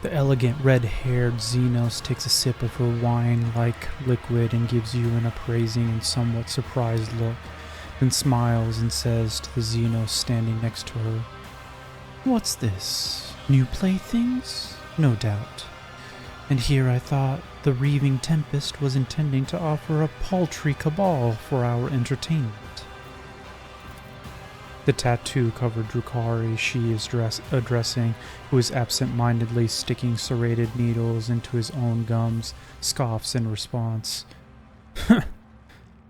The elegant red-haired Xenos takes a sip of her wine-like liquid and gives you an appraising and somewhat surprised look, then smiles and says to the Xenos standing next to her, "What's this? New playthings? No doubt. And here I thought the Reaving Tempest was intending to offer a paltry cabal for our entertainment." The tattoo-covered Drukari she is addressing, who is absent-mindedly sticking serrated needles into his own gums, scoffs in response.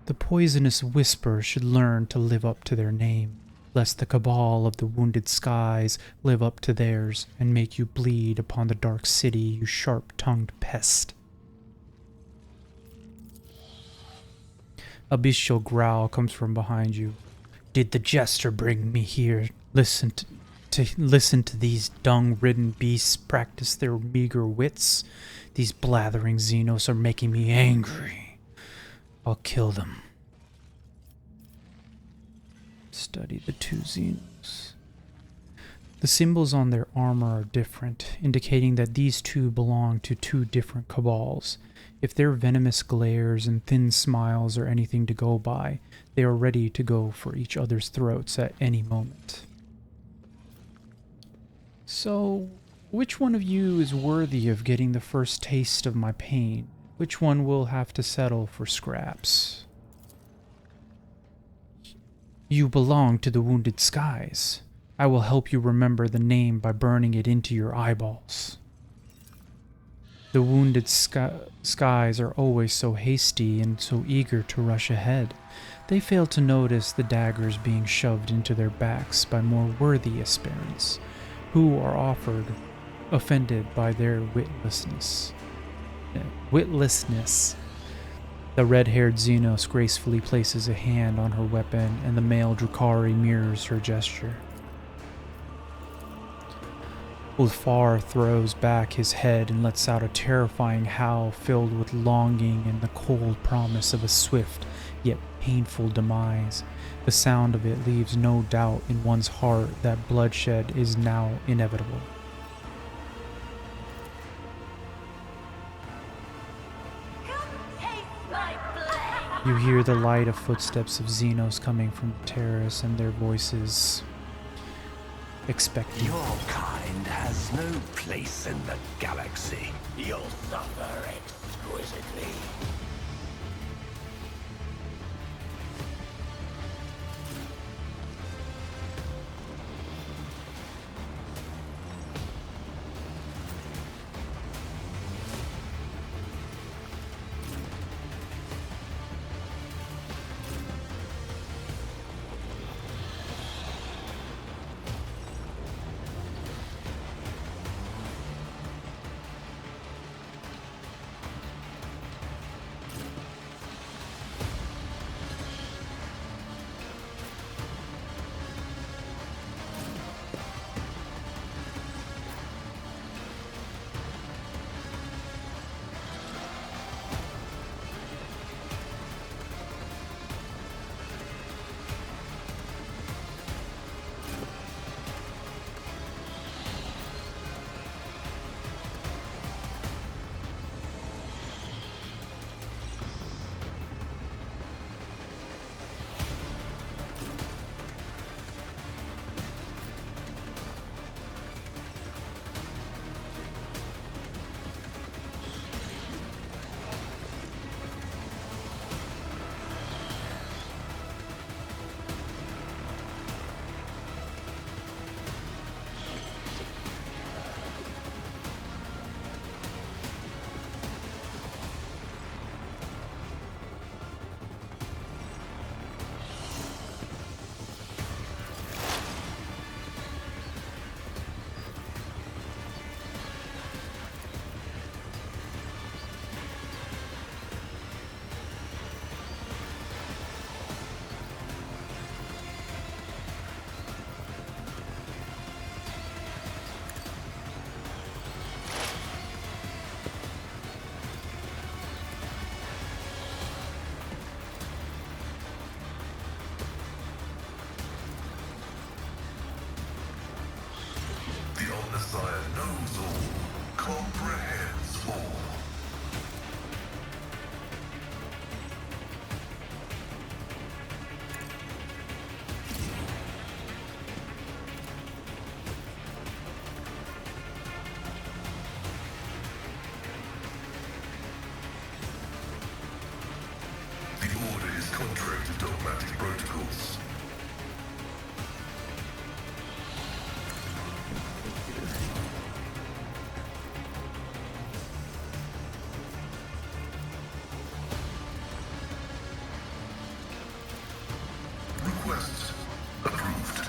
The poisonous Whisper should learn to live up to their name, lest the cabal of the Wounded Skies live up to theirs and make you bleed upon the dark city, you sharp-tongued pest. A bestial growl comes from behind you. Did the jester bring me here? Listen to these dung-ridden beasts practice their meager wits? These blathering Xenos are making me angry. I'll kill them. Study the two Xenos. The symbols on their armor are different, indicating that these two belong to two different cabals. If their venomous glares and thin smiles are anything to go by, they are ready to go for each other's throats at any moment. So, which one of you is worthy of getting the first taste of my pain? Which one will have to settle for scraps? You belong to the Wounded Skies. I will help you remember the name by burning it into your eyeballs. The Wounded Skies are always so hasty and so eager to rush ahead. They fail to notice the daggers being shoved into their backs by more worthy aspirants, who are offended by their witlessness. The red-haired Xenos gracefully places a hand on her weapon, and the male Drukari mirrors her gesture. Ulfar throws back his head and lets out a terrifying howl filled with longing and the cold promise of a swift yet painful demise. The sound of it leaves no doubt in one's heart that bloodshed is now inevitable. You hear the light of footsteps of Xenos coming from the terrace, and their voices expectant. Your kind has no place in the galaxy. You'll suffer exquisitely. incomprehensible. The order is contrary to dogmatic protocols. Request approved.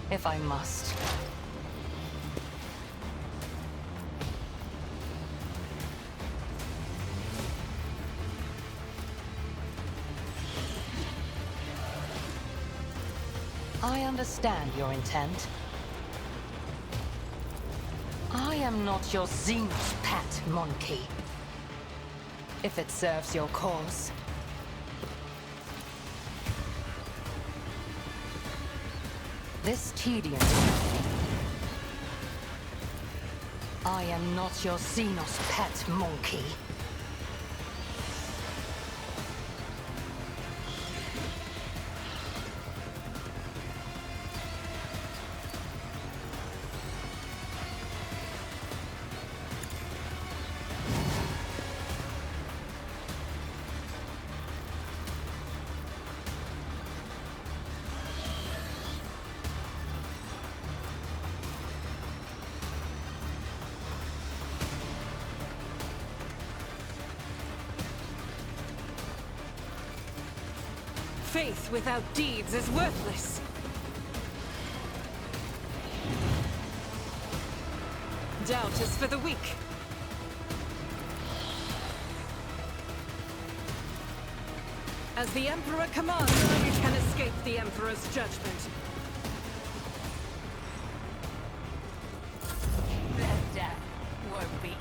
If I must. I understand your intent. I am not your Xenos pet, monkey. If it serves your cause. This tedium. I am not your Xenos pet, monkey. Faith without deeds is worthless. Doubt is for the weak. As the Emperor commands, none can escape the Emperor's judgment. Their death won't be easy.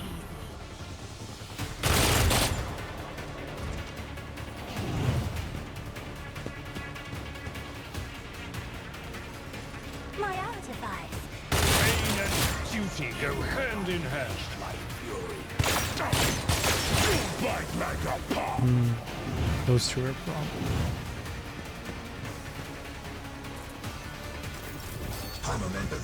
My artifice. Pain and duty go hand in hand. My fury. You bite like a palm. Those two are a problem. High momentum.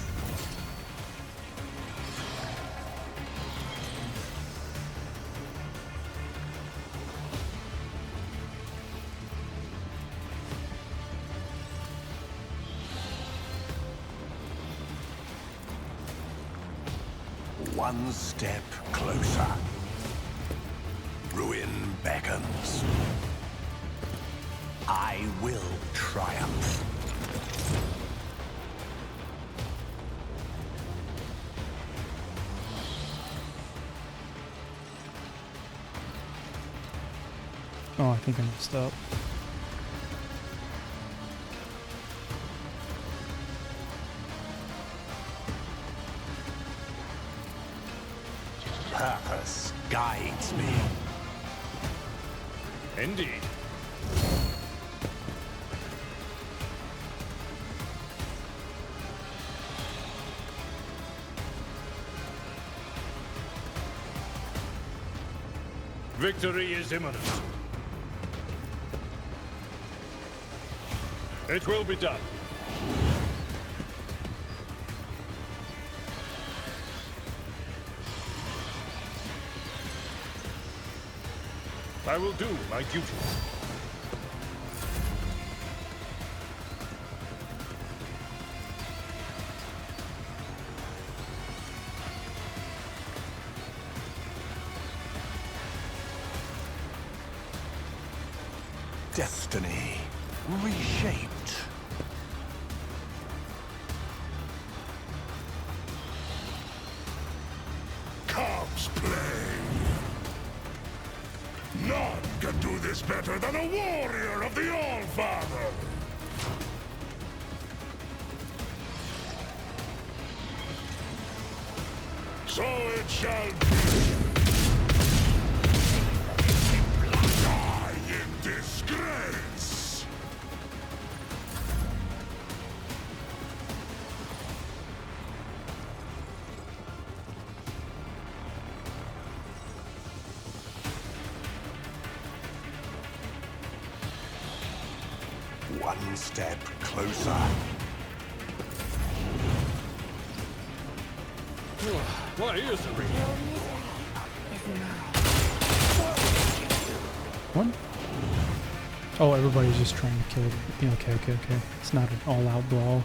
One step closer. Ruin beckons. I will triumph. Oh, I think I messed up. Purpose guides me. Indeed. Victory is imminent. It will be done. I will do my duty. Destiny reshaped. explain. None can do this better than a warrior of the All-Father. So it shall be. Die in disgrace. One step closer. What is the reason? What? Oh, everybody's just trying to kill. Yeah, okay. It's not an all-out brawl.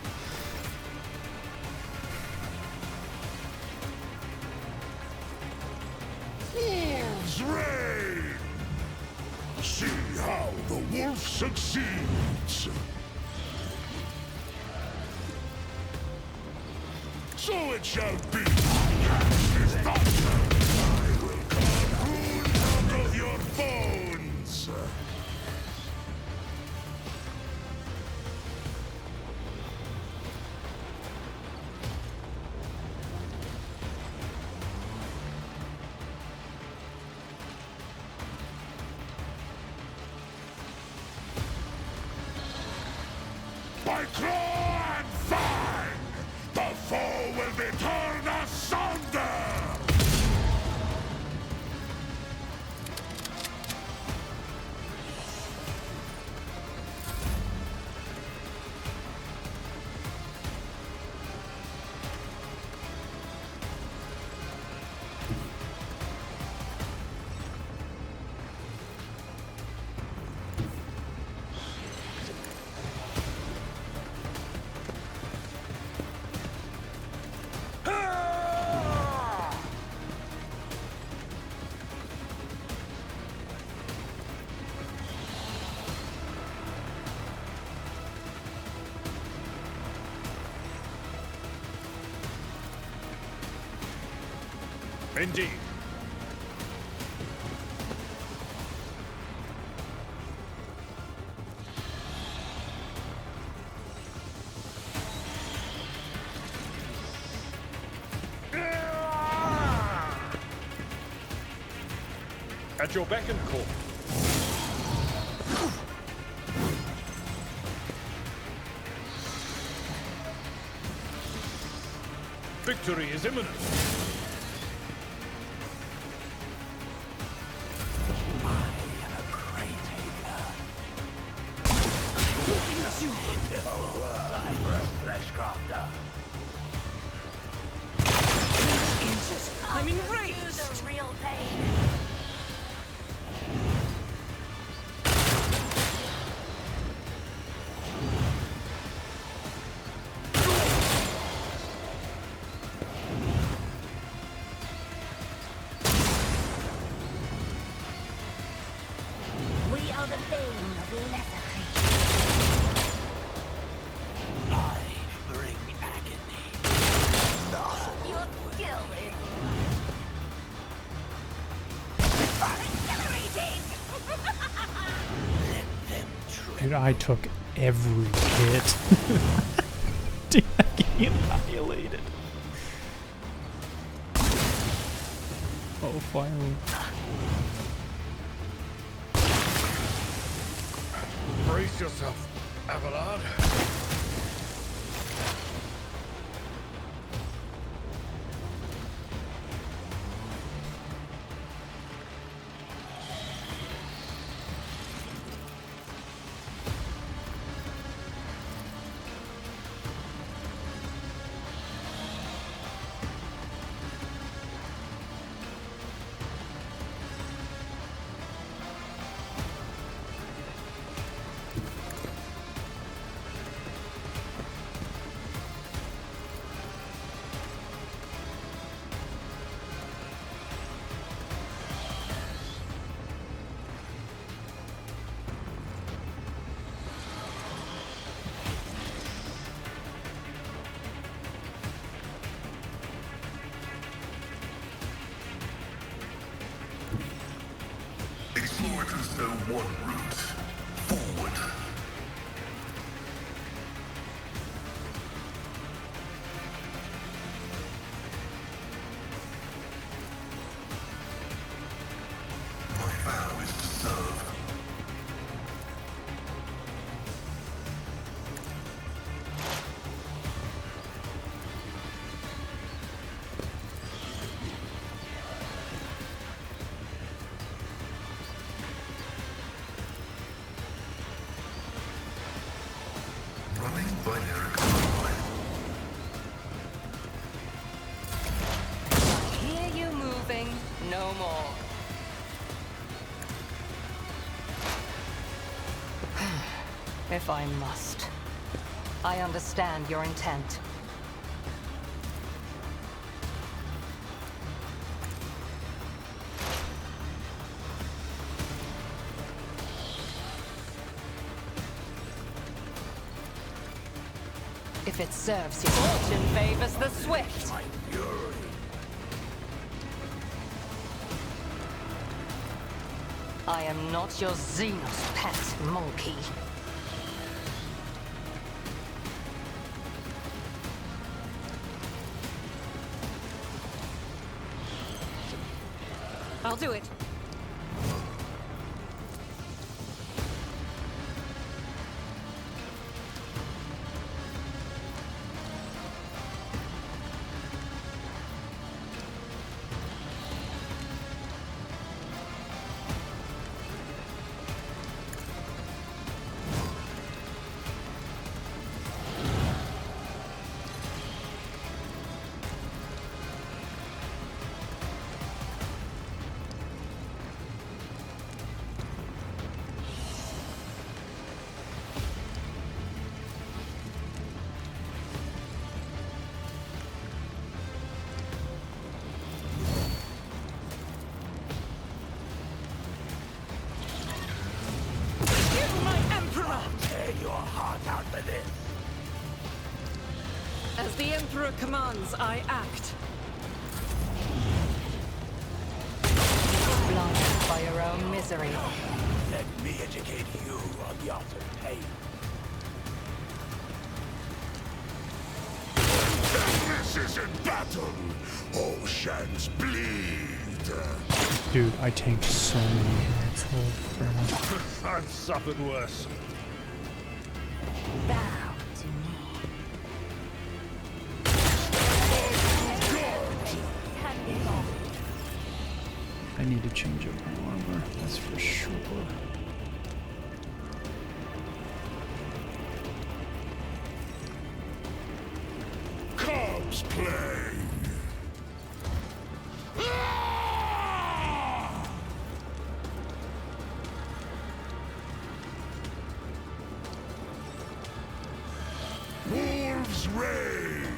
Wolves reign! See how the wolf succeeds! So it shall be! Is thunder! I will carve runes out of your bones! By claw and fang, the foe will be torn asunder! Indeed. At your beck and call. Victory is imminent. I'm enraged! Real pain. We are the bane of lesser creatures. I bring agony. Your skill is Dude, I took every hit. Dude, I get annihilated. Oh, finally. Brace yourself, Abelard. there one route? Forward. My vow is to serve. Running binary combine. Hear you moving, no more. If I must. I understand your intent. If it serves you, fortune favors the swift. I am not your Xenos pet, monkey. I'll do it. As the Emperor commands, I act. Blinded by your own misery. Let me educate you on the art of pain. This isn't battle. Oceans bleed. Dude, I tanked so many hits. Holy crap. I've suffered worse. Bow to me. I need to change up my armor, that's for sure. Cubs play. Wolves reign.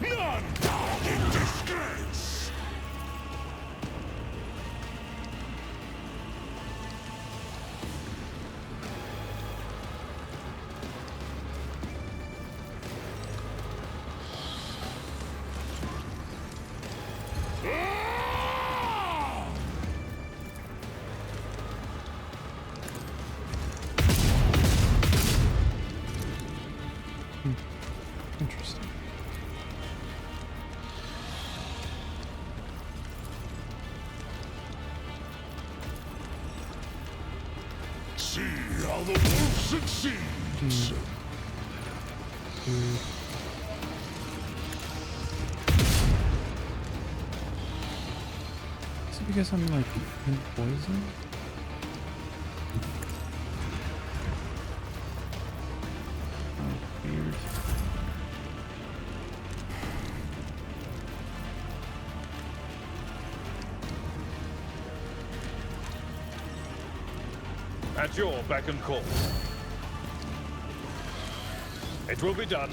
None in disgrace. Interesting. See how the wolf succeeds. Is it because I'm like in poison? Oh, weird. At your beck and call. It will be done.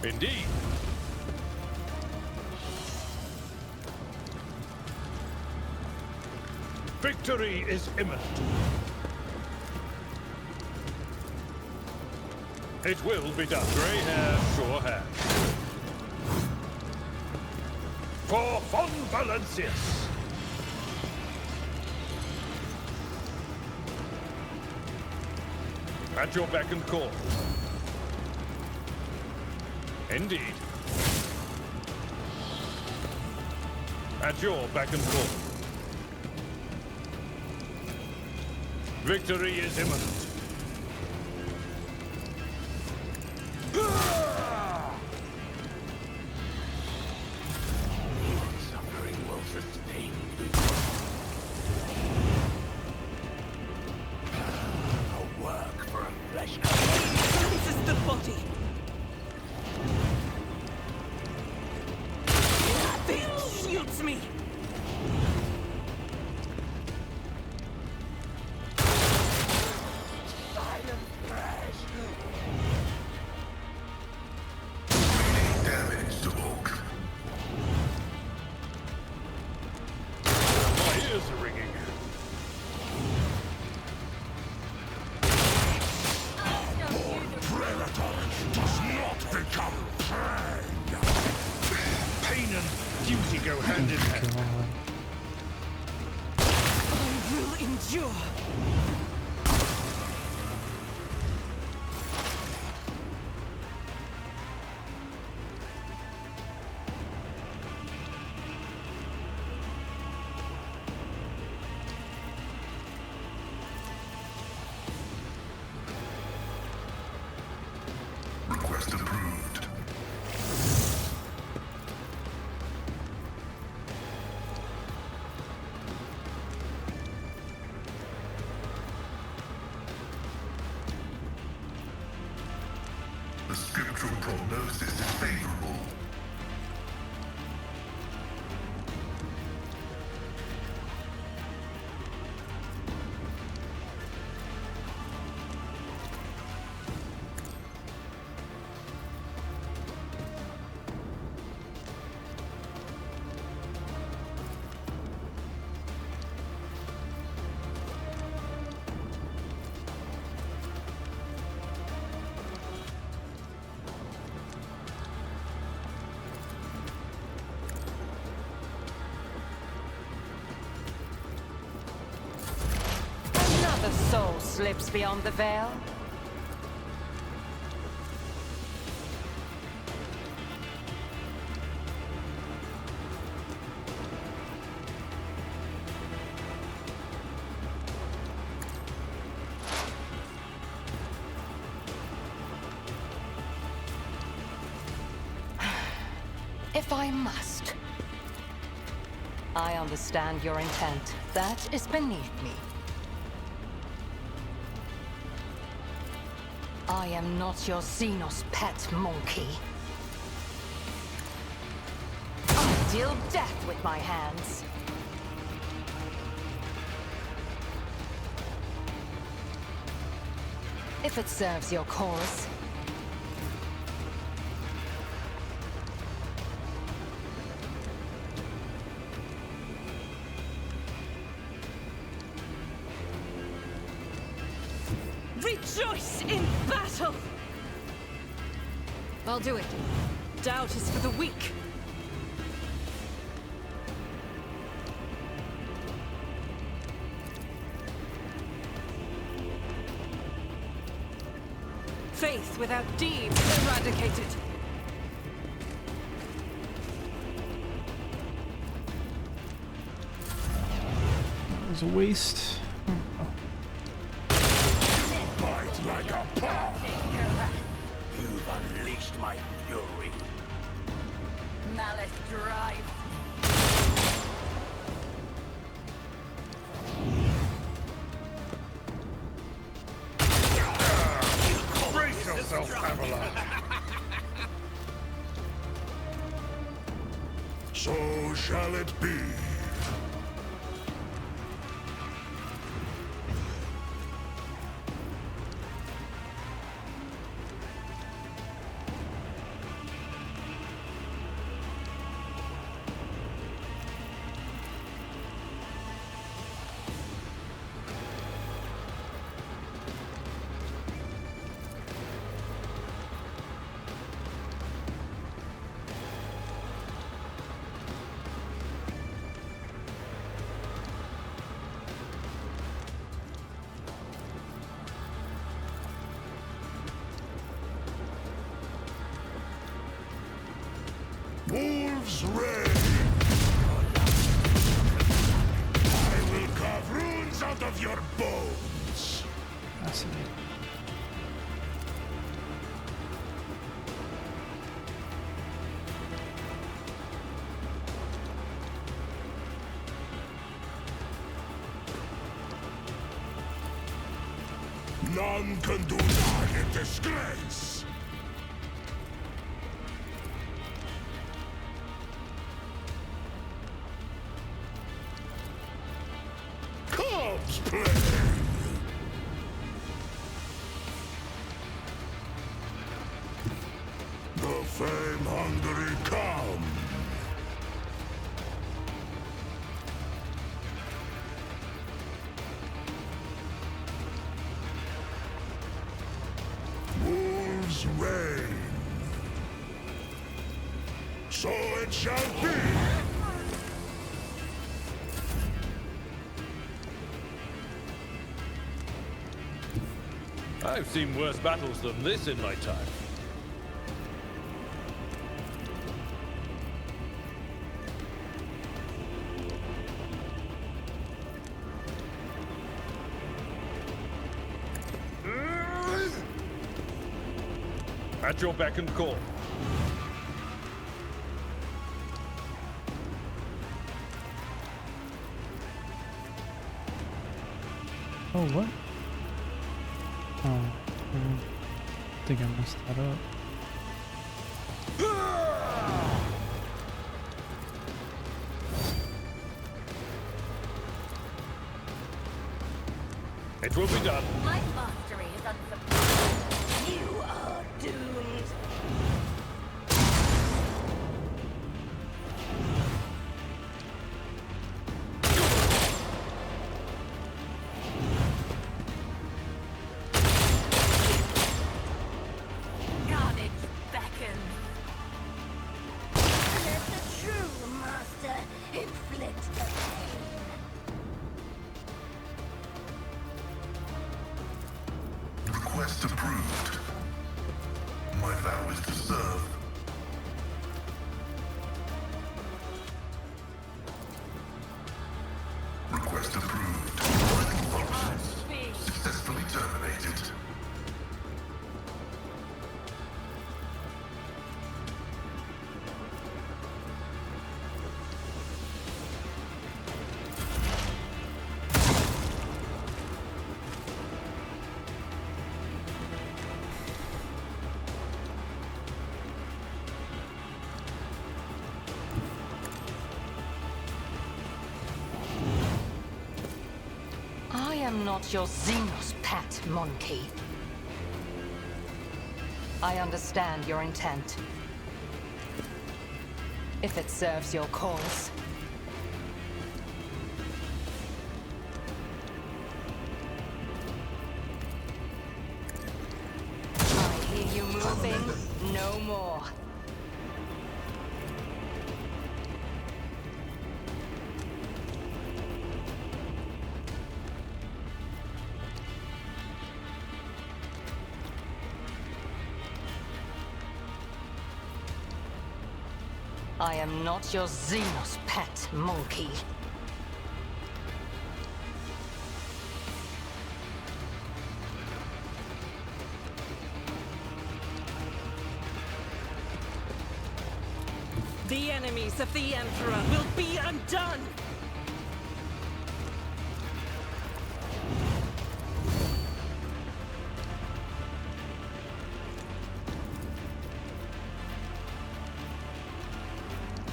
Indeed. Victory is imminent. It will be done. Grey hair, sure hair. For Von Valancius. At your beck and call. Indeed. At your beck and call. Victory is imminent. Suffering will sustain you. A work for a flesh color. This is the body. Fate shields me. Damage to Oak. My ears are ringing. Predator does not become prey. Pain and duty go hand in hand. God. I will endure. Request approved. The scriptural prognosis is favorable. Another soul slips beyond the veil. If I must. I understand your intent. That is beneath me. I am not your Xenos pet monkey. I deal death with my hands. If it serves your cause. Rejoice in battle! I'll do it. Doubt is for the weak. Faith without deeds eradicated. That was a waste. Bite like a paw. You've unleashed my fury. Malice drive. Brace yourself, Avalon. So shall it be. Wolves reign! I will carve runes out of your bones! Fascinating. None can do that in disgrace! Corpse play! The fame-hungry come! Wolves reign! So it shall be! I've seen worse battles than this in my time. At your beck and call. Oh, what? Oh, I think I messed that up. It will be done. My mastery is unsurpassed. You are doomed. Carnage beckons. Let the true master inflict the pain. Request approved. My vow is to serve. Request approved. Vital functions successfully terminated. I am not your Xenos pet, monkey. I understand your intent. If it serves your cause. I hear you moving. No more. I am not your Xenos pet, monkey. The enemies of the Emperor will be undone!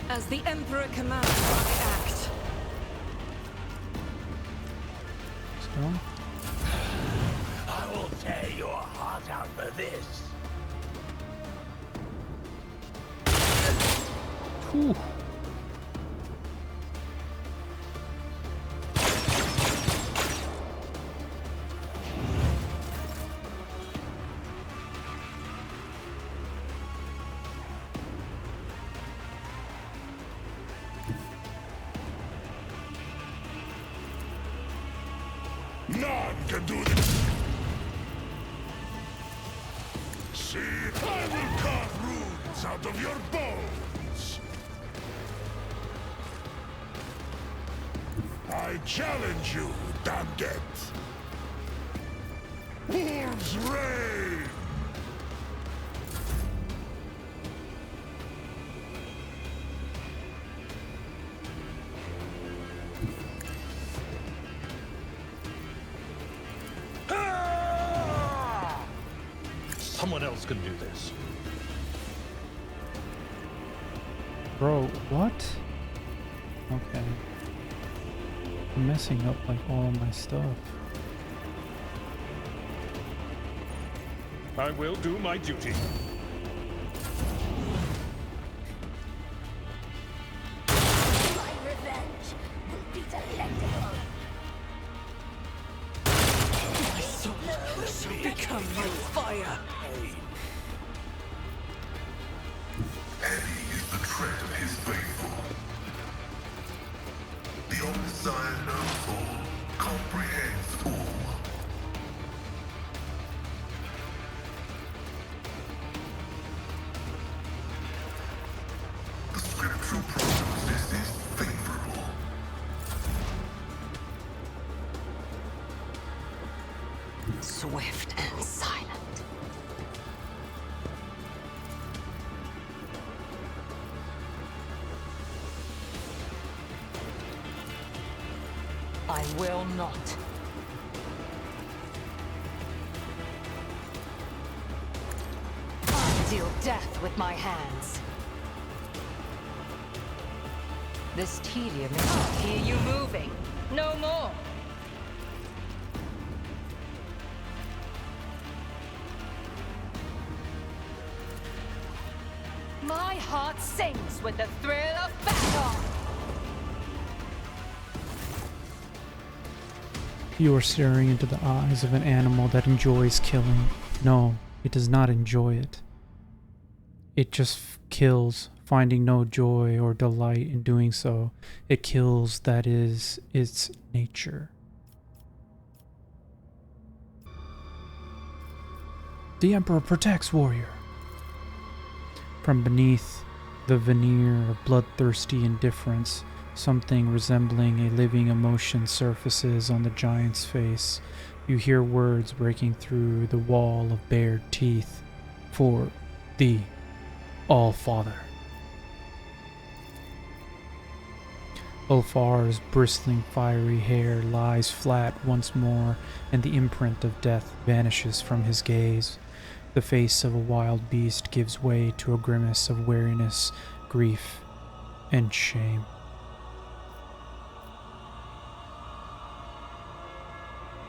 As the Emperor commands, I act. So, I will tear your heart out for this. whew. None can do this. See, I will carve runes out of your bones. I challenge you, damned it. Wolves reign. Someone else can do this. Bro, what? Okay. I'm messing up like all my stuff. I will do my duty. My revenge will be delectable. My soul shall become like fire. Heavy is the tread of his faithful. The Omnissiah knows all, comprehends all. The scriptural prognosis is favorable. Swift and silent. I will not. I'll deal death with my hands. This tedium is not hear you moving. No more. My heart sings with the thrill of battle. You are staring into the eyes of an animal that enjoys killing. No, it does not enjoy it. It just kills, finding no joy or delight in doing so. It kills, that is its nature. The Emperor protects, warrior. From beneath the veneer of bloodthirsty indifference, something resembling a living emotion surfaces on the giant's face. You hear words breaking through the wall of bared teeth. For the All-Father. Ulfar's bristling fiery hair lies flat once more, and the imprint of death vanishes from his gaze. The face of a wild beast gives way to a grimace of weariness, grief, and shame.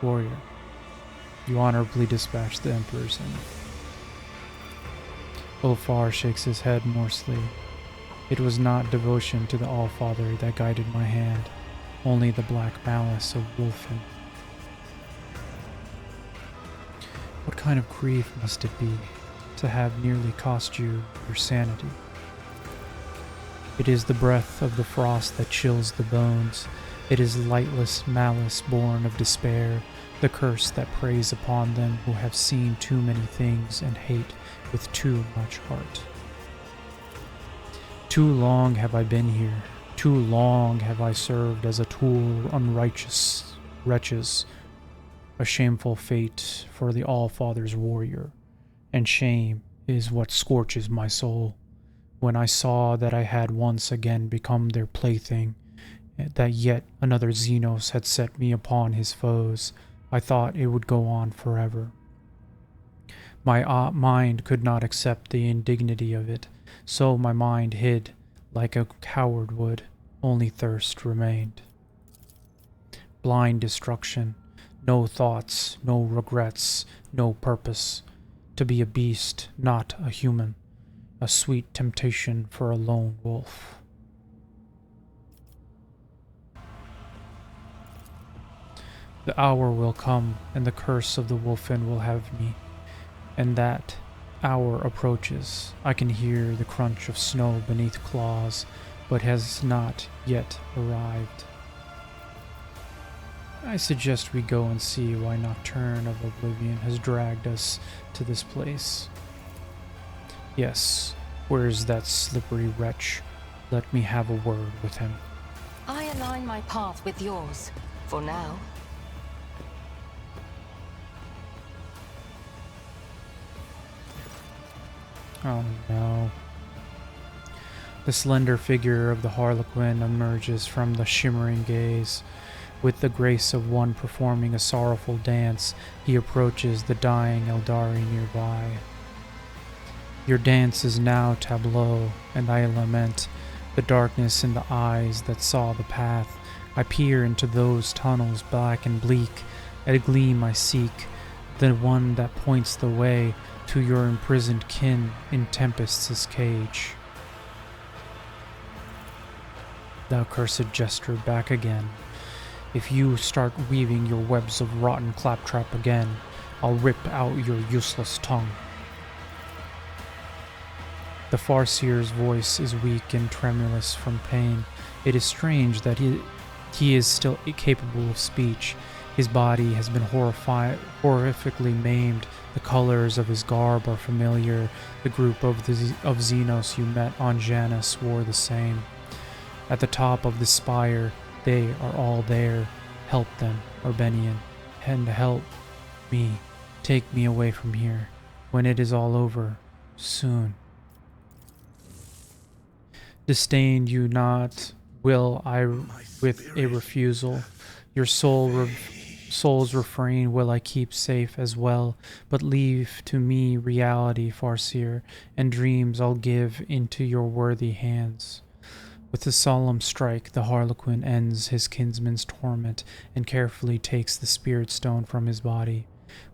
Warrior, you honorably dispatched the Emperor's enemy. Ulfar shakes his head morsely. It was not devotion to the All-Father that guided my hand, only the black malice of Wolfen. What kind of grief must it be to have nearly cost you your sanity? It is the breath of the frost that chills the bones. It is lightless malice born of despair, the curse that preys upon them who have seen too many things and hate with too much heart. Too long have I been here. Too long have I served as a tool of unrighteous wretches. A shameful fate for the All-Father's warrior, and shame is what scorches my soul. When I saw that I had once again become their plaything, that yet another Xenos had set me upon his foes, I thought it would go on forever. My mind could not accept the indignity of it, so my mind hid like a coward would, only thirst remained. Blind destruction, no thoughts, no regrets, no purpose. To be a beast, not a human. A sweet temptation for a lone wolf. The hour will come, and the curse of the wolfen will have me. And that hour approaches. I can hear the crunch of snow beneath claws, but has not yet arrived. I suggest we go and see why Nocturne of Oblivion has dragged us to this place. Yes, where is that slippery wretch? Let me have a word with him. I align my path with yours, for now. Oh no. The slender figure of the Harlequin emerges from the shimmering gaze. With the grace of one performing a sorrowful dance, he approaches the dying Eldari nearby. Your dance is now tableau, and I lament the darkness in the eyes that saw the path. I peer into those tunnels black and bleak. At a gleam I seek, the one that points the way to your imprisoned kin in Tempest's cage. Thou cursed jester, back again. If you start weaving your webs of rotten claptrap again, I'll rip out your useless tongue. The Farseer's voice is weak and tremulous from pain. It is strange that he is still capable of speech. His body has been horrifically maimed. The colors of his garb are familiar. The group of Xenos you met on Janus wore the same. At the top of the spire, they are all there. Help them, Urbanian, and help me. Take me away from here. When it is all over, soon. Disdain you not, will I with a refusal. Your soul's refrain will I keep safe as well, but leave to me reality, Farseer, and dreams I'll give into your worthy hands. With a solemn strike, the Harlequin ends his kinsman's torment and carefully takes the spirit stone from his body.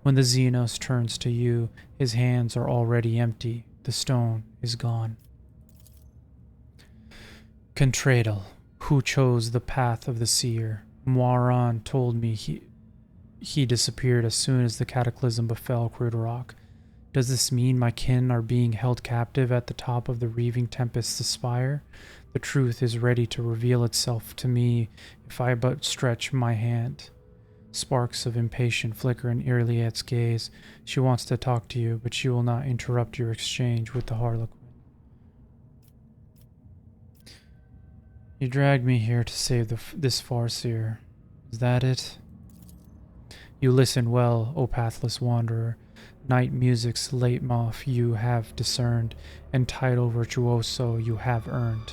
When the Xenos turns to you, his hands are already empty. The stone is gone. Contradal, who chose the path of the seer? Moiran told me he disappeared as soon as the cataclysm befell Cruderok. Does this mean my kin are being held captive at the top of the reaving tempest's spire? The truth is ready to reveal itself to me if I but stretch my hand. Sparks of impatience flicker in Irliet's gaze. She wants to talk to you, but she will not interrupt your exchange with the Harlequin. You dragged me here to save this Farseer. Is that it? You listen well, O pathless wanderer. Night music's leitmotif you have discerned, and title virtuoso you have earned.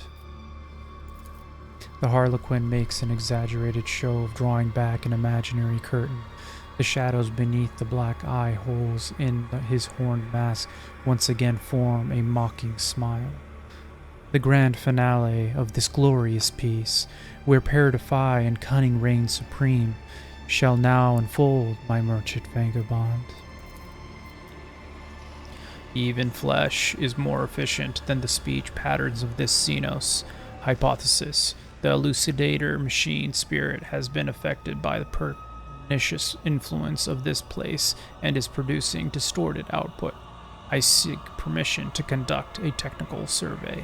The Harlequin makes an exaggerated show of drawing back an imaginary curtain. The shadows beneath the black eye holes in his horned mask once again form a mocking smile. The grand finale of this glorious piece, where paradify and cunning reign supreme, shall now unfold, my merchant vagabond. Even flesh is more efficient than the speech patterns of this Xenos. Hypothesis: the elucidator machine spirit has been affected by the pernicious influence of this place and is producing distorted output. I seek permission to conduct a technical survey.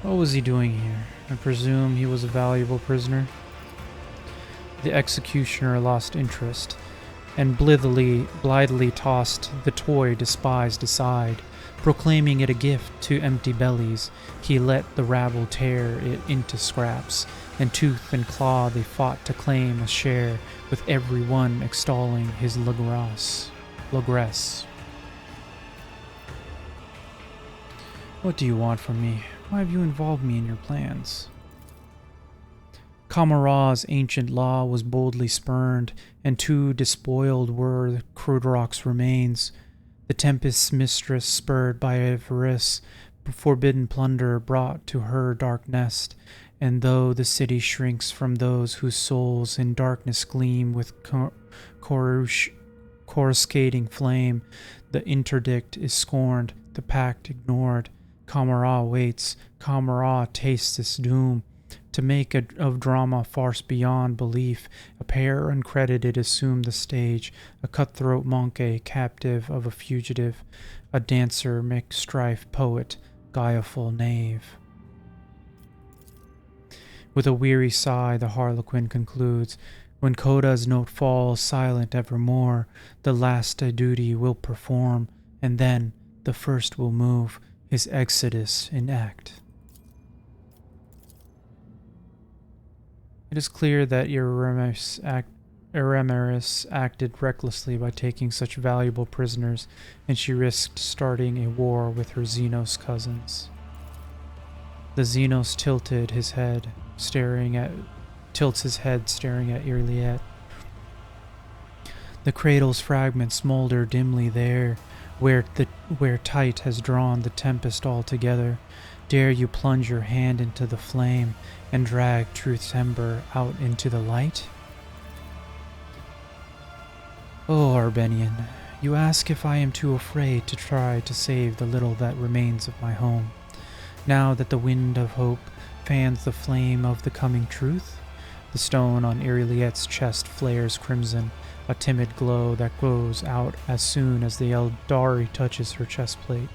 What was he doing here? I presume he was a valuable prisoner. The executioner lost interest and blithely tossed the toy despised aside. Proclaiming it a gift to empty bellies, he let the rabble tear it into scraps, and tooth and claw they fought to claim a share, with every one extolling his logresse. What do you want from me? Why have you involved me in your plans? Kamara's ancient law was boldly spurned, and too despoiled were Cruderok's remains. The Tempest's mistress, spurred by avarice, forbidden plunder brought to her dark nest, and though the city shrinks from those whose souls in darkness gleam with coruscating flame, the interdict is scorned, the pact ignored. Kamara waits, Kamara tastes this doom. To make of drama farce beyond belief, a pair uncredited assume the stage, a cutthroat monk, a captive of a fugitive, a dancer, mixed strife, poet, guileful knave. With a weary sigh, the harlequin concludes, when Coda's note falls silent evermore, the last a duty will perform, and then the first will move, his exodus enact. It is clear that Erameris acted recklessly by taking such valuable prisoners, and she risked starting a war with her Xenos cousins. The Xenos tilts his head, staring at Irliet. The cradle's fragments smolder dimly there, where Tight has drawn the tempest all together. Dare you plunge your hand into the flame and drag truth's ember out into the light? Oh, Arbenian, you ask if I am too afraid to try to save the little that remains of my home, now that the wind of hope fans the flame of the coming truth? The stone on Irliet's chest flares crimson, a timid glow that goes out as soon as the Eldari touches her chestplate.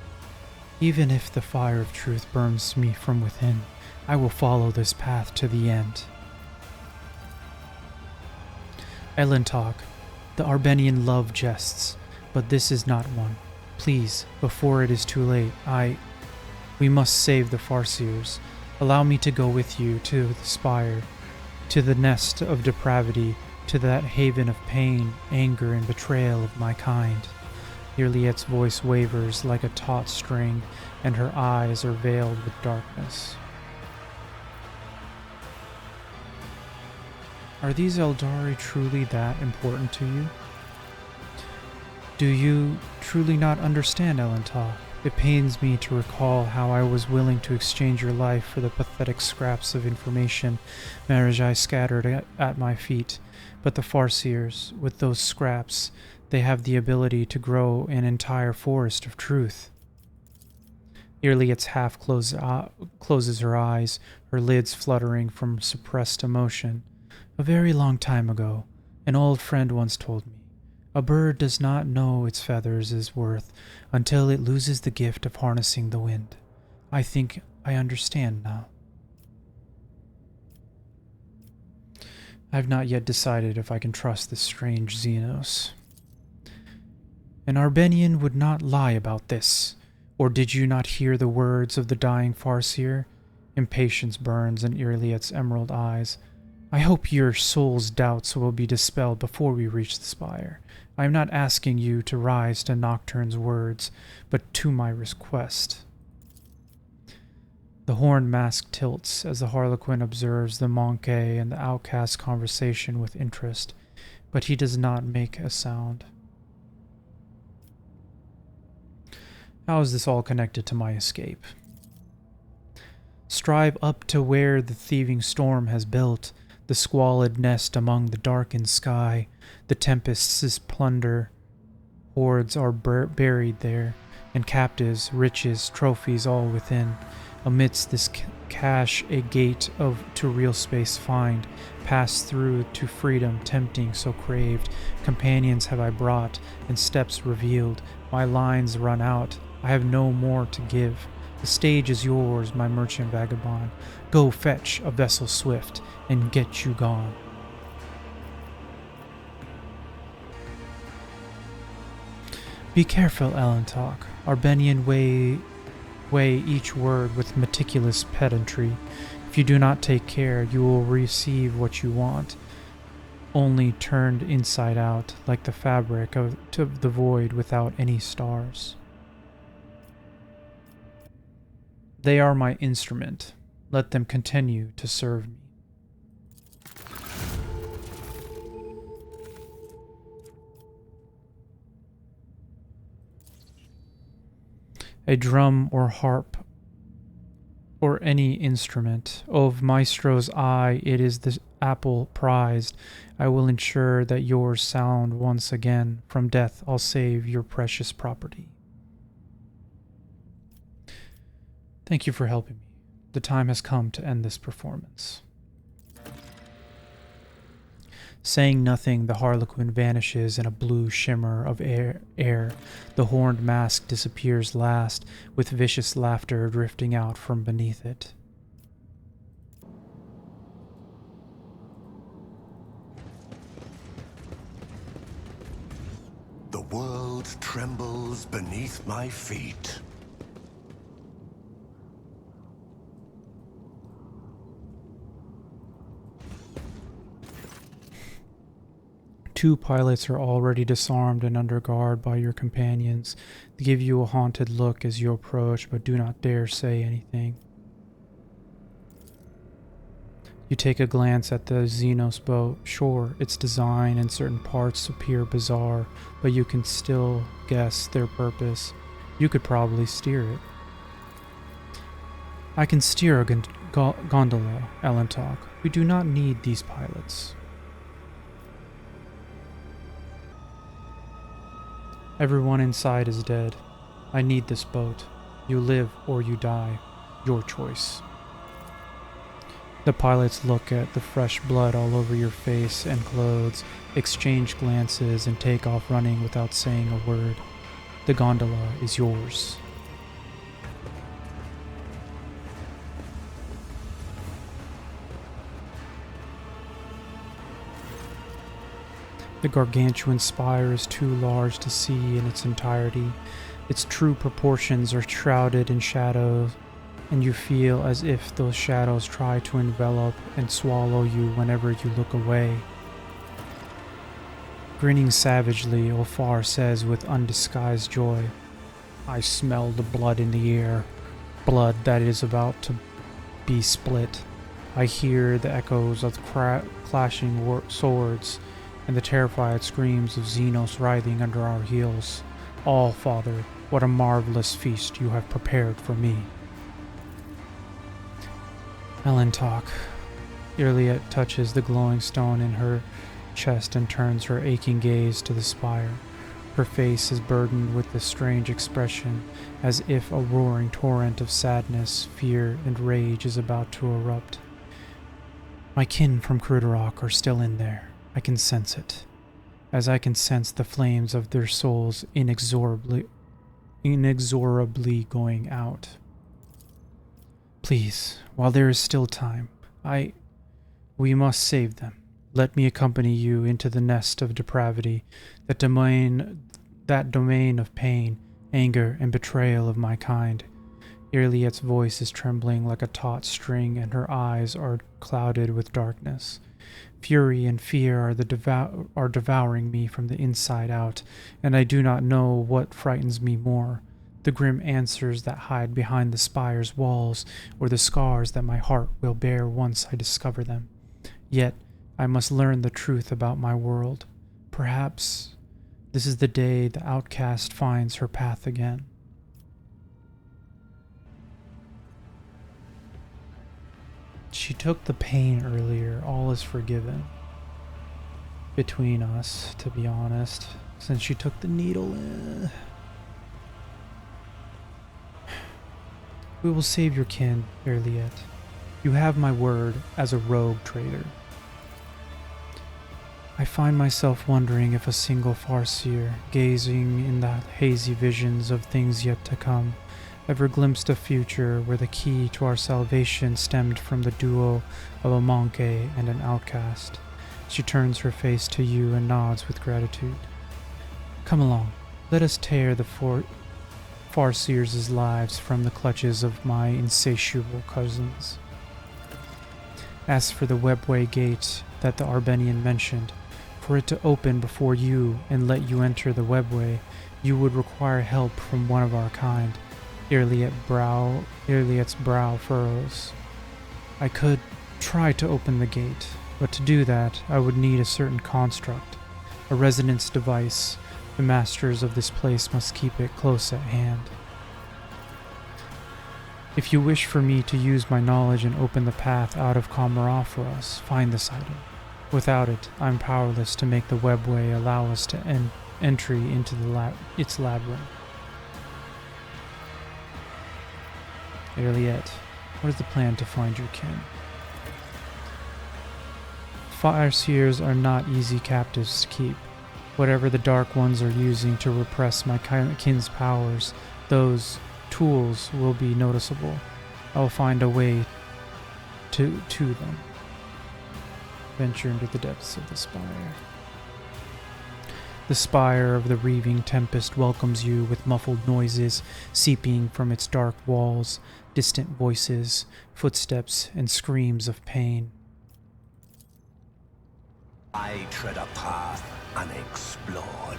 Even if the fire of truth burns me from within, I will follow this path to the end. Elentok, the Arbenian love jests, but this is not one. Please, before it is too late, we must save the Farseers. Allow me to go with you to the spire, to the nest of depravity, to that haven of pain, anger, and betrayal of my kind. Irliet's voice wavers like a taut string, and her eyes are veiled with darkness. Are these Eldari truly that important to you? Do you truly not understand, Elentok? It pains me to recall how I was willing to exchange your life for the pathetic scraps of information Marajai scattered at my feet. But the Farseers, with those scraps, they have the ability to grow an entire forest of truth. Irliet's half closes her eyes, her lids fluttering from suppressed emotion. A very long time ago, an old friend once told me, a bird does not know its feathers' worth until it loses the gift of harnessing the wind. I think I understand now. I have not yet decided if I can trust this strange Xenos. An Arbenian would not lie about this. Or did you not hear the words of the dying Farseer? Impatience burns in Irliet's emerald eyes. I hope your soul's doubts will be dispelled before we reach the spire. I am not asking you to rise to Nocturne's words, but to my request. The horned mask tilts as the Harlequin observes the Monkey and the outcast's conversation with interest, but he does not make a sound. How is this all connected to my escape? Strive up to where the thieving storm has built, the squalid nest among the darkened sky. The tempest's plunder hoards are buried there, and captives, riches, trophies all within. Amidst this cache a gate to real space find, pass through to freedom tempting so craved. Companions have I brought, and steps revealed. My lines run out, I have no more to give. The stage is yours, my merchant vagabond. Go fetch a vessel swift, and get you gone. Be careful, Elentok. Arbenian weigh each word with meticulous pedantry. If you do not take care, you will receive what you want, only turned inside out, like the fabric of the void without any stars. They are my instrument. Let them continue to serve me. a drum or harp, or any instrument. Of Maestro's eye, it is the apple prized. I will ensure that yours sound once again. From death I'll save your precious property. Thank you for helping me. The time has come to end this performance. Saying nothing, the Harlequin vanishes in a blue shimmer of air. The horned mask disappears last, with vicious laughter drifting out from beneath it. The world trembles beneath my feet. Two pilots are already disarmed and under guard by your companions. They give you a haunted look as you approach, but do not dare say anything. You take a glance at the Xenos boat. Sure, its design and certain parts appear bizarre, but you can still guess their purpose. You could probably steer it. I can steer a gondola, Elentok. We do not need these pilots. Everyone inside is dead. I need this boat. You live or you die. Your choice. The pilots look at the fresh blood all over your face and clothes, exchange glances, and take off running without saying a word. The gondola is yours. The gargantuan spire is too large to see in its entirety. Its true proportions are shrouded in shadows, and you feel as if those shadows try to envelop and swallow you whenever you look away. Grinning savagely, Ulfar says with undisguised joy, I smell the blood in the air, blood that is about to be split. I hear the echoes of clashing swords, and the terrified screams of Xenos writhing under our heels. All, Father, what a marvelous feast you have prepared for me. Elentok. Irliet touches the glowing stone in her chest and turns her aching gaze to the spire. Her face is burdened with this strange expression, as if a roaring torrent of sadness, fear, and rage is about to erupt. My kin from Krudarok are still in there. I can sense it, as I can sense the flames of their souls inexorably going out. Please, while there is still time, we must save them. Let me accompany you into the nest of depravity, that domain of pain, anger, and betrayal of my kind. Irliet's voice is trembling like a taut string, and her eyes are clouded with darkness. Fury and fear are devouring me from the inside out, and I do not know what frightens me more, the grim answers that hide behind the spire's walls, or the scars that my heart will bear once I discover them. Yet, I must learn the truth about my world. Perhaps this is the day the outcast finds her path again. She took the pain earlier. All is forgiven between us, to be honest, since she took the needle. We will save your kin, Irliet. You have my word as a rogue trader. I find myself wondering if a single Farseer, gazing in the hazy visions of things yet to come, ever glimpsed a future where the key to our salvation stemmed from the duo of a Monkey and an outcast. She turns her face to you and nods with gratitude. Come along, let us tear the Farseers' lives from the clutches of my insatiable cousins. As for the webway gate that the Arbenian mentioned, for it to open before you and let you enter the webway, you would require help from one of our kind. Irliet's brow furrows. I could try to open the gate, but to do that, I would need a certain construct, a resonance device. The masters of this place must keep it close at hand. If you wish for me to use my knowledge and open the path out of Kamara for us, find this item. Without it, I'm powerless to make the webway allow us to entry into its labyrinth. Aliette, what is the plan to find your kin? Fire seers are not easy captives to keep. Whatever the Dark Ones are using to repress my kin's powers, those tools will be noticeable. I will find a way to them. Venture into the depths of the spire. The spire of the reaving tempest welcomes you with muffled noises seeping from its dark walls, distant voices, footsteps, and screams of pain. I tread a path unexplored.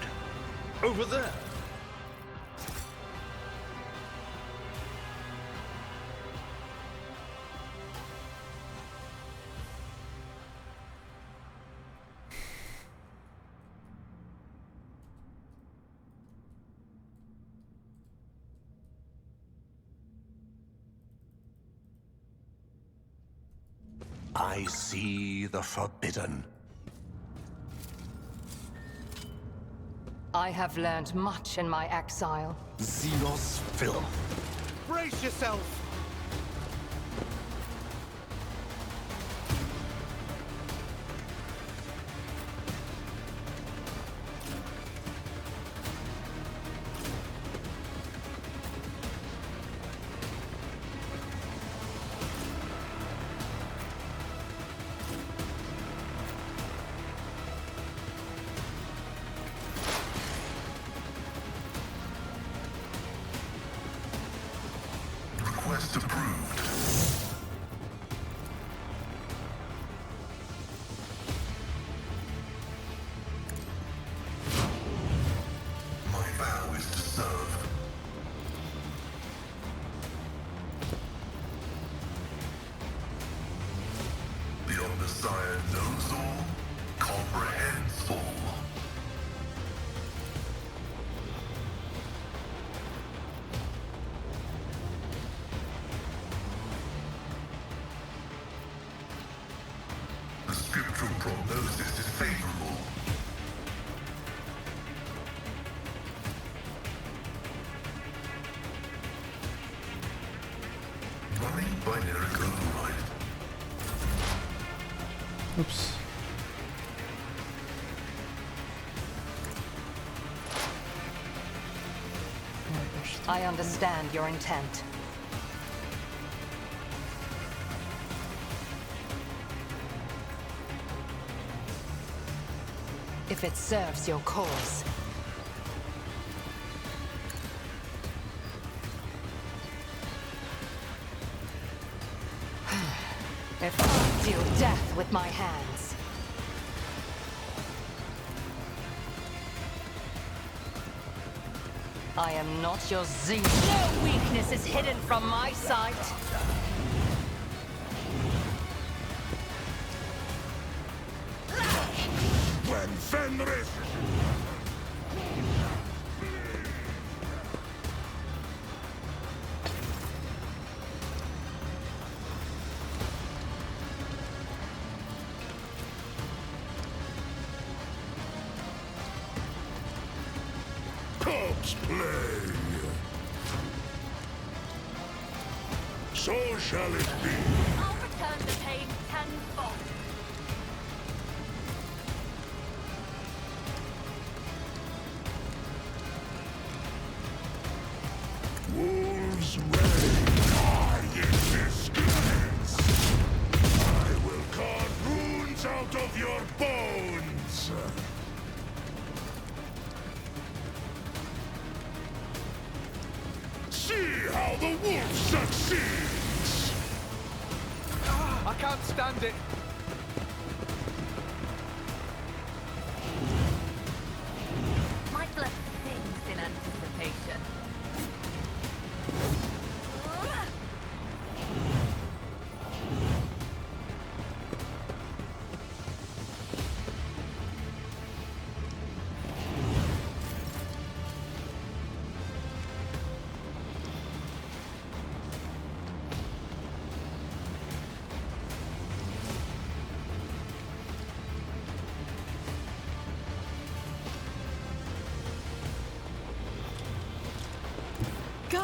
Over there. I see the forbidden. I have learned much in my exile. Xenos filth. Brace yourself! Request approved. My vow is to serve. The Omnissiah knows all, comprehends all. The scriptural prognosis is favorable. Running binary override. Oops. I understand your intent. If it serves your cause. If I deal death with my hands. I am not your Zing. No weakness is hidden from my sight. When Fenris! Corpse play! So shall it be. I'll return the pain tenfold. Wolves reign high in this glens. I will carve runes out of your bones. See how the wolf succeeds. I can't stand it. Might left things in anticipation.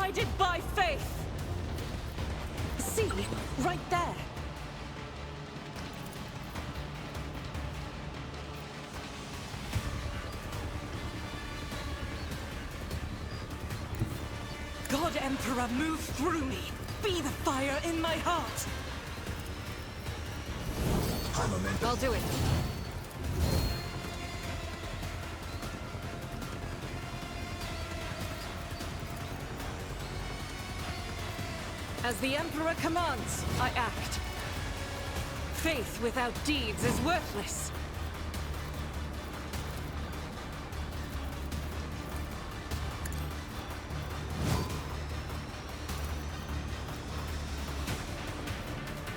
guided by faith. See, right there. God Emperor, move through me. Be the fire in my heart. I'll do it. As the Emperor commands, I act. Faith without deeds is worthless.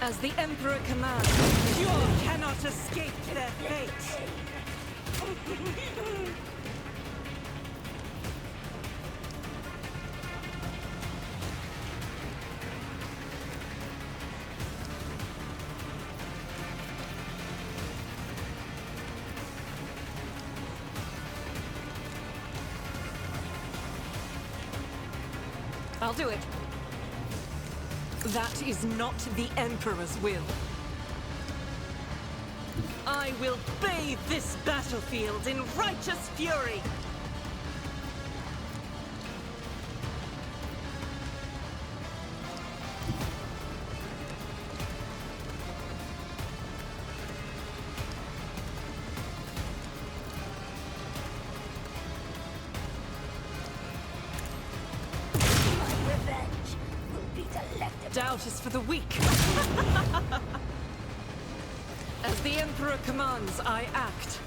As the Emperor commands, pure cannot escape their fate. I'll do it. That is not the Emperor's will. I will bathe this battlefield in righteous fury. Doubt is for the weak. As the Emperor commands, I act.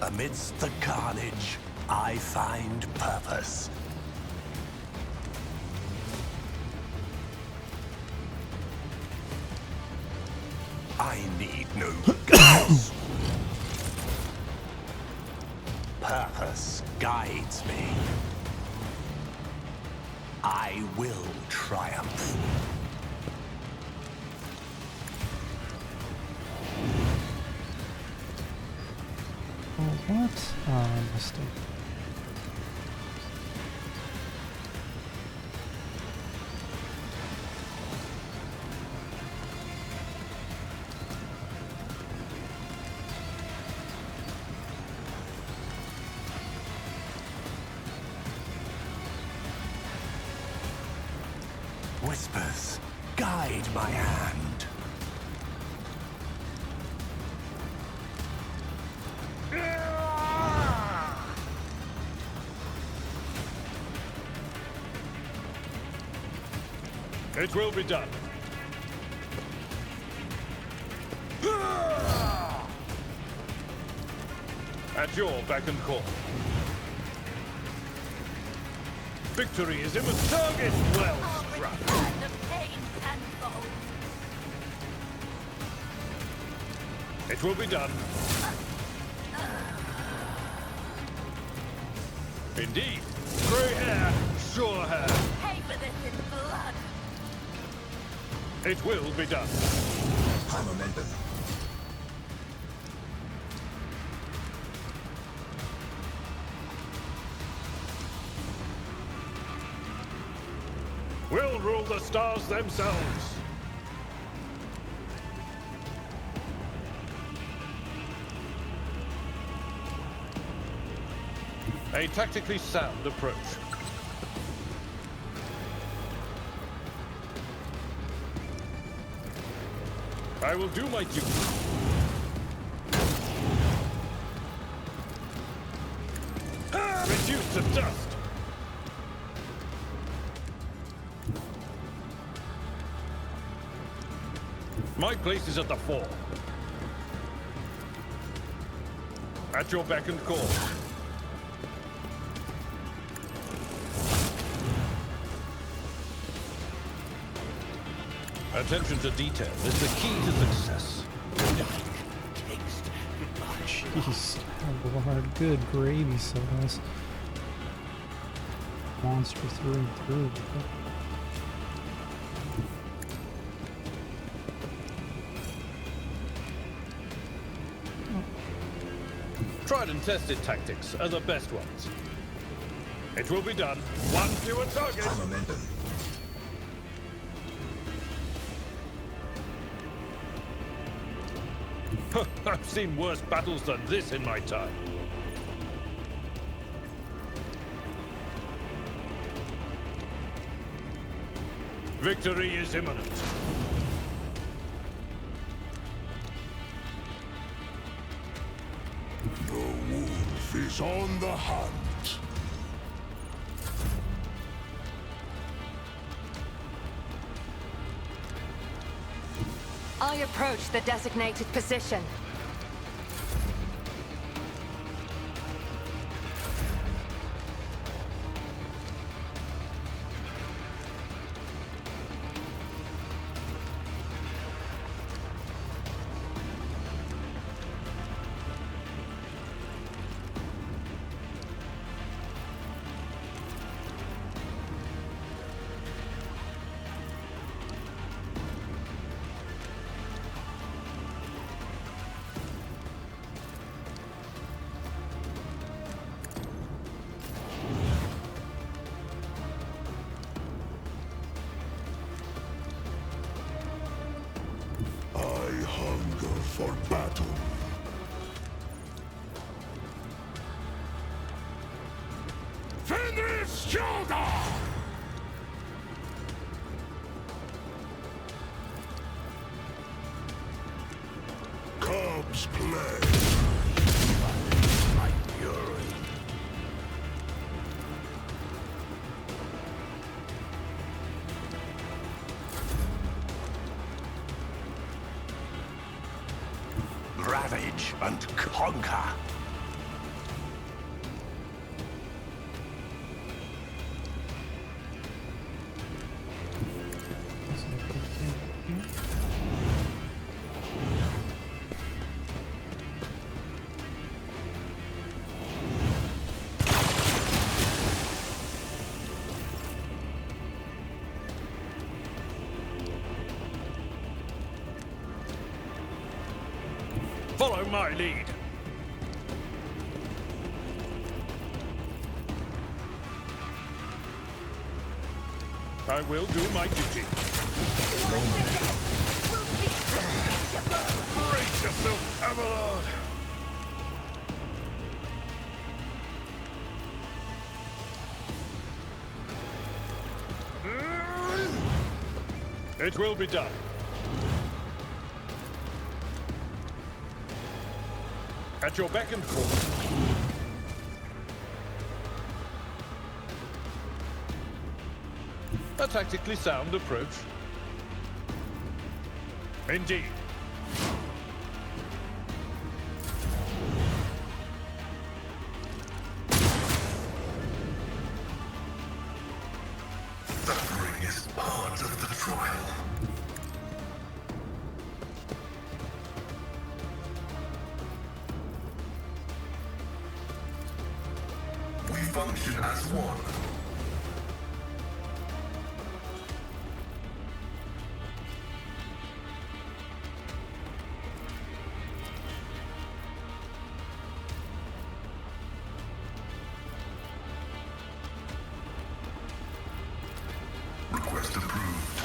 Amidst the carnage, I find purpose. I need no guidance. Purpose guides me. I will triumph. Oh, what? Mistake. Whispers, guide my hand. It will be done. At your beck and call. Victory is in the target well struck. The pain tenfold. It will be done. Indeed. Grey hair, sure hair. Pay for this in blood. It will be done. High momentum. We'll rule the stars themselves. A tactically sound approach. I will do my duty. Reduced to dust. My place is at the fore. At your beck and call. Attention to detail is the key to success. Jeez, Lord, good gravy sauce. Monster through and through. Tried and tested tactics are the best ones. It will be done. One fewer target. Momentum. I've seen worse battles than this in my time. Victory is imminent. The wolf is on the hunt. I approach the designated position. For battle. Fenris shoulder! Cubs play. My fury. Ravage and conquer. Follow my lead. I will do my duty. Brace yourself, Abelard. It will be done. At your beck and call. A tactically sound approach. Indeed. Suffering is part of the trial. We function as one. Request approved.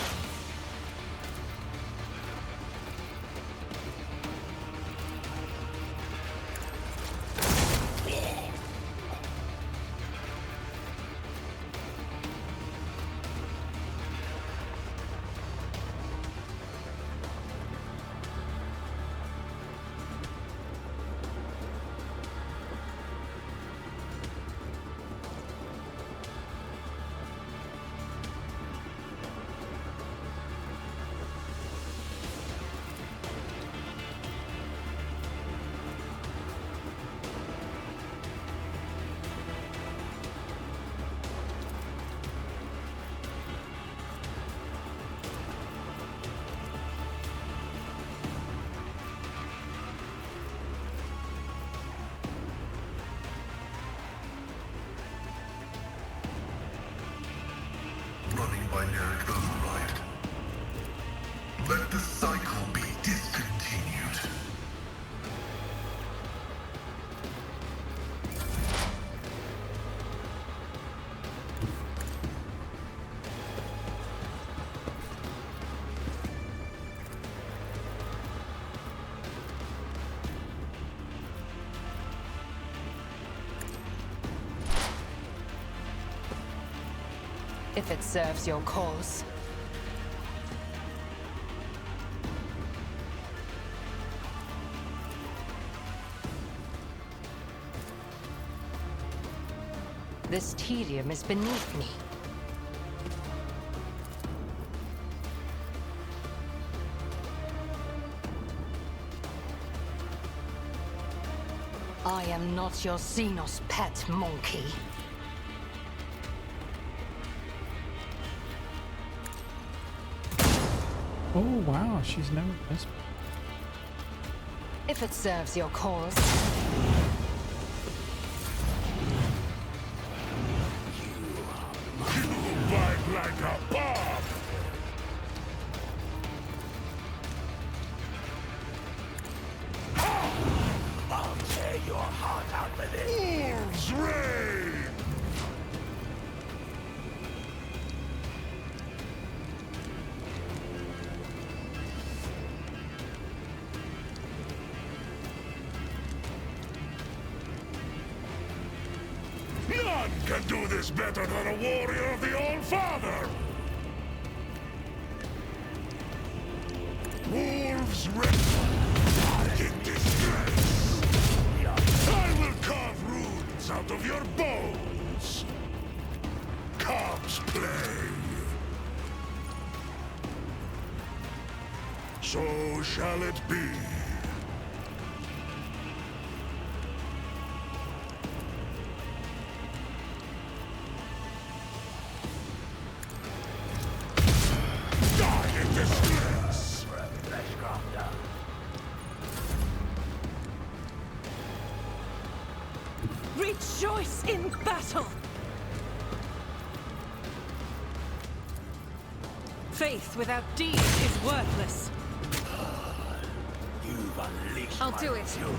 If it serves your cause. This tedium is beneath me. I am not your Xenos pet, monkey. Oh wow, she's never missed. If it serves your cause. Bite like a bomb! I'll tear your heart out for this. Wolves reign! None can do this better than a warrior of the All-Father! Wolves reign in disgrace! I will carve runes out of your bones! Cops play! So shall it be. Die in disgrace! Rejoice in battle! Faith without deeds is worthless. You've unleashed I'll my do it. fury.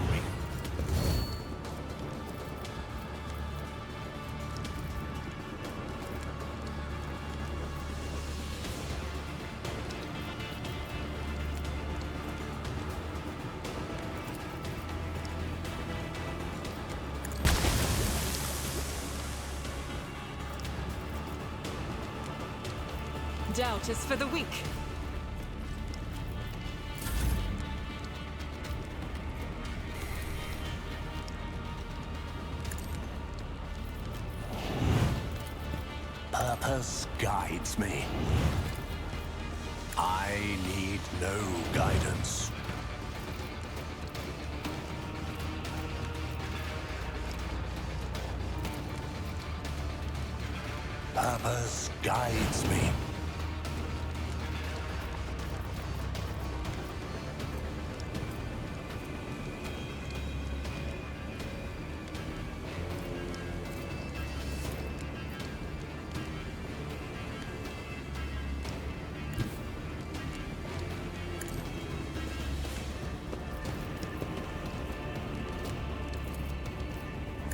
Doubt is for the weak. Purpose guides me. I need no guidance. Purpose guides me.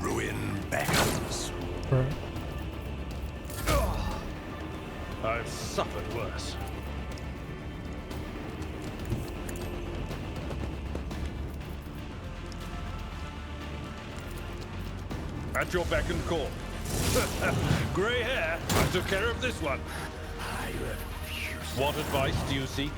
Ruin beckons. I've suffered worse. At your beck and call. Grey hair, I took care of this one. I refuse. What advice do you seek?